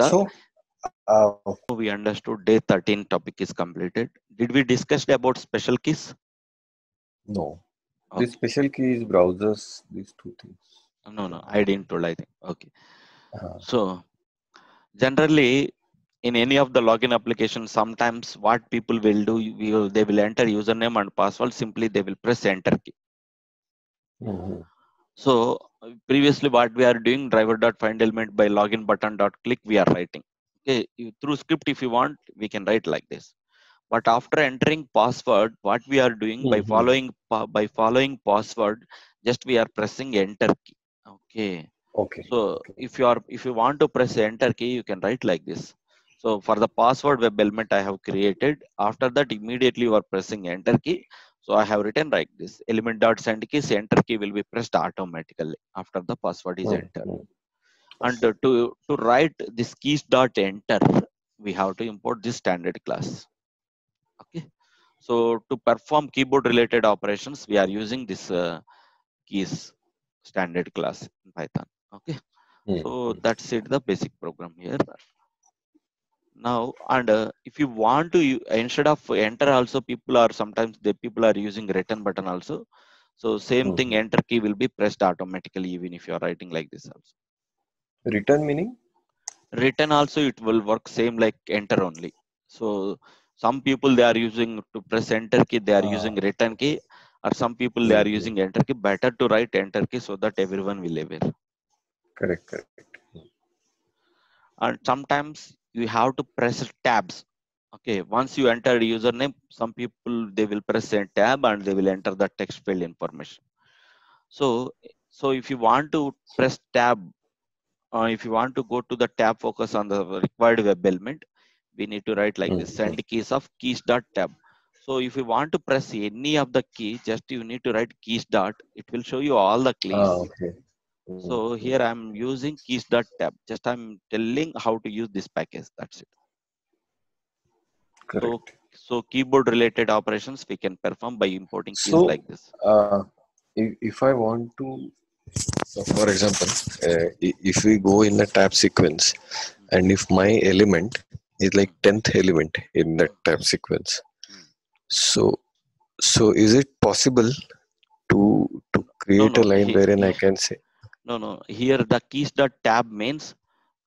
the So, uh, we understood day 13 topic is completed. Did we discuss about special keys? no. The Okay. special key is browsers, these two things. No, I didn't told, I think. Okay. Uh, So generally in any of the login application, sometimes what people will do, they will enter username and password, simply they will press enter key. mhm. So previously what we are doing, driver.find element by login button dot click, we are writing. Okay, through script if you want, we can write like this. But after entering password, what we are doing by Mhm. following password, just we are pressing enter key. Okay. Okay. So Okay. if you want to press enter key, you can write like this. So for the password web element I have created, after that immediately you are pressing enter key. So I have written like this: element dot send keys, enter key will be pressed automatically after the password is entered. Mhm. And to write this keys dot enter, we have to import this standard class. Okay. So to perform keyboard related operations, we are using this keys standard class in Python. Okay. So Mhm. that's it, the basic program here. Now, and if you want to, instead of enter also, people are sometimes the people are using return button also. So same thing, Mhm. enter key will be pressed automatically even if you are writing like this also. Return meaning? Return also it will work same like enter only. So some people they are using to press enter key, they are Ah, using return okay. key, or some people they are Mhm. using enter key. Better to write enter key so that everyone will aware. Correct, correct. And sometimes you have to press tabs. Okay, once you enter username, some people they will press a tab and they will enter the text field information. So if you want to press tab, if you want to go to the tab focus on the required web element, we need to write like this: Mhm. send keys of keys dot tab. So if you want to press any of the key, just you need to write keys dot, it will show you all the keys. Ah, okay. So Mhm. here I'm using keys dot tab, just I'm telling how to use this package, that's it. So, Correct. so keyboard related operations we can perform by importing keys So, like this. uh, if I want to, for example, if we go in a tab sequence, and if my element is like Mm, 10th element in that mm, tab sequence, mm. so is it possible to No, create a no, line wherein I can say, no. Here the keys dot tab means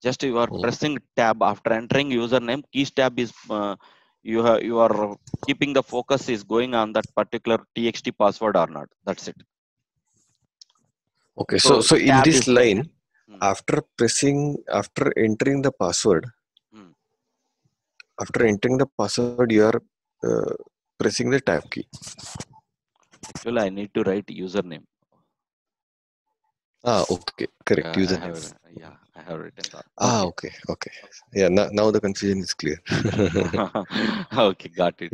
just you are hmm, pressing tab after entering username. Keys tab is you are keeping the focus is going on that particular txt password or not. That's it. okay, So so in tab this is there. line, Mm, after entering the password, mm. after entering the password, you are uh, pressing the tab key. Actually, I need to write username. Ah, okay, correct, Yeah, username. I have written that. Ah, Okay. okay, okay. Yeah, now the confusion is clear. Okay, got it.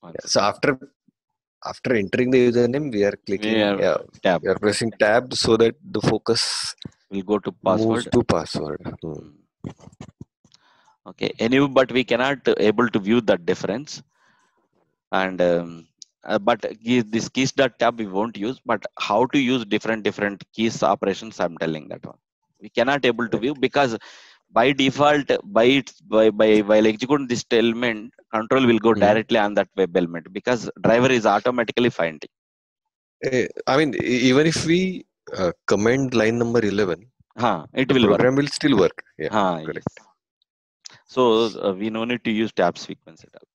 One So second. after entering the username, we are clicking, Yeah, tab we are pressing tab so that the focus will go to moves password. to password. Hmm. Mm. Okay. Anyway, but we cannot able to view that difference. And but this keys dot tab we won't use. But how to use different keys operations? I'm telling that one. We cannot able to view Correct. because by default, while executing this element, control will go Hmm. directly on that web element because driver is automatically finding. I mean, even if we comment line number 11, It the will work. program will still work. Yeah, Yes. correct. So we no need to use tab sequence at all.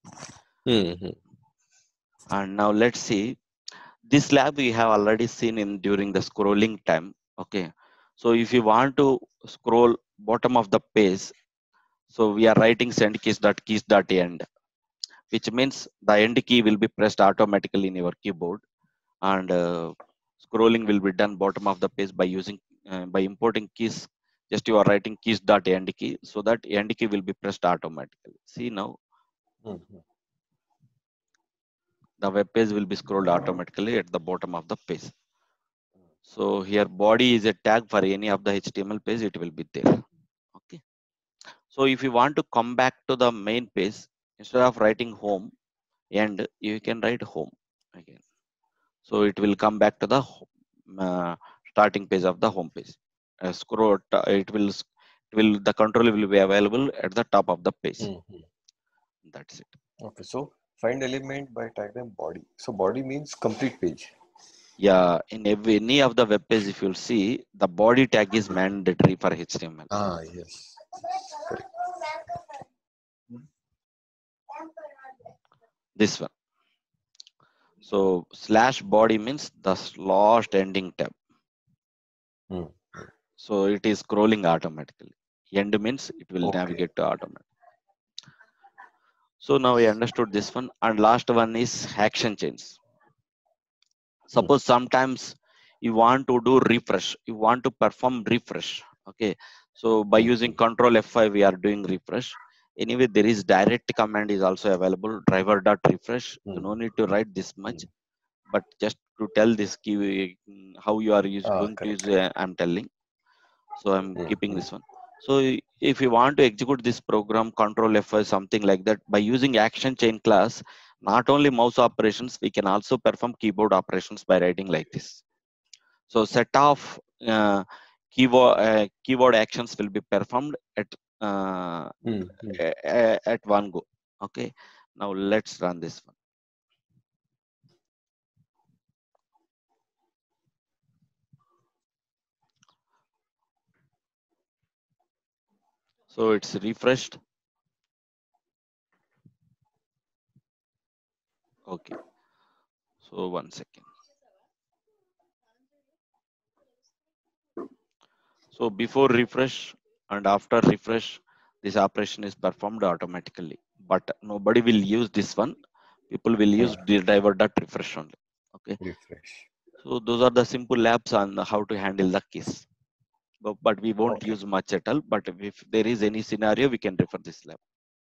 Hmm. And now let's see. This lab we have already seen in during the scrolling time. Okay. So if you want to scroll bottom of the page, so we are writing send keys dot end, which means the end key will be pressed automatically in your keyboard, and scrolling will be done bottom of the page by using by importing keys. Just you are writing keys dot end key, so that end key will be pressed automatically. See now Hmm. the web page will be scrolled automatically at the bottom of the page. So here body is a tag for any of the HTML page, it will be there. Okay. So if you want to come back to the main page, instead of writing home and you can write home again. So it will come back to the starting page of the home page. It will the control will be available at the top of the page. Mhm. That's it. Okay, so find element by tag name body. So body means complete page. Yeah, in any of the web page, if you'll see, the body tag is mandatory for HTML. Ah, yes. Correct. This one. So slash body means the last ending tab. Hmm. So it is scrolling automatically. End means it will Okay. navigate to automatic. So now we understood this one. And last one is action chains. Suppose sometimes you want to do refresh, you want to perform refresh. Okay, so by using control F5 we are doing refresh. Anyway, there is direct command is also available, driver.refresh. You no need to write this much, but just to tell this key how you are going to use, I'm telling. So I'm keeping this one. So if you want to execute this program, control F5, something like that, by using action chain class, not only mouse operations, we can also perform keyboard operations by writing like this. So set of keyword actions will be performed at one go. Okay, now let's run this one. So it's refreshed. Okay, so 1 second. So before refresh and after refresh, this operation is performed automatically, but nobody will use this one. People will use the driver.refresh only. Okay, refresh. So those are the simple labs on how to handle the keys, but we won't use much at all. But if there is any scenario, we can refer this lab.